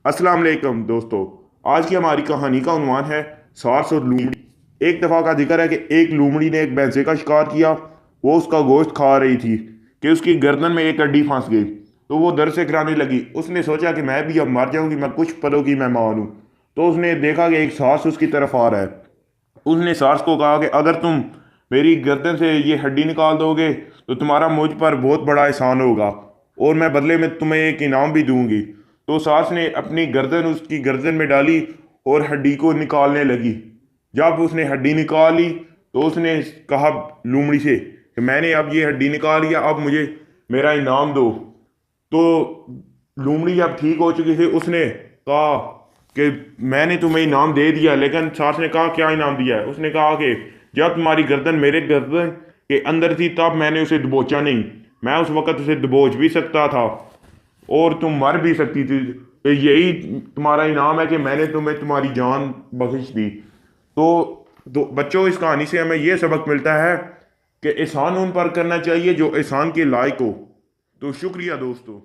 अस्सलाम वालेकुम दोस्तों। आज की हमारी कहानी का उन्वान है सार्स और लूमड़ी। एक दफ़ा का जिक्र है कि एक लूमड़ी ने एक भैंसे का शिकार किया। वो उसका गोश्त खा रही थी कि उसकी गर्दन में एक हड्डी फंस गई। तो वो दर से कराने लगी। उसने सोचा कि मैं भी अब मर जाऊंगी, मैं कुछ पलों की मेहमान हूँ। तो उसने देखा कि एक सार्स उसकी तरफ आ रहा है। उसने सार्स को कहा कि अगर तुम मेरी गर्दन से ये हड्डी निकाल दोगे तो तुम्हारा मुझ पर बहुत बड़ा एहसान होगा और मैं बदले में तुम्हें एक इनाम भी दूंगी। तो सास ने अपनी गर्दन उसकी गर्दन में डाली और हड्डी को निकालने लगी। जब उसने हड्डी निकाली तो उसने कहा लूमड़ी से कि मैंने अब ये हड्डी निकाल लिया, अब मुझे मेरा इनाम दो। तो लूमड़ी जब ठीक हो चुकी थी उसने कहा कि मैंने तुम्हें इनाम दे दिया। लेकिन सास ने कहा क्या इनाम दिया है? उसने कहा कि जब तुम्हारी गर्दन मेरे गर्दन के अंदर थी तब मैंने उसे दबोचा नहीं, मैं उस वक़्त उसे दबोच भी सकता था और तुम मर भी सकती थी। तो यही तुम्हारा इनाम है कि मैंने तुम्हें तुम्हारी जान बख्श दी। तो बच्चों, इस कहानी से हमें यह सबक मिलता है कि एहसान उन पर करना चाहिए जो एहसान के लायक हो। तो शुक्रिया दोस्तों।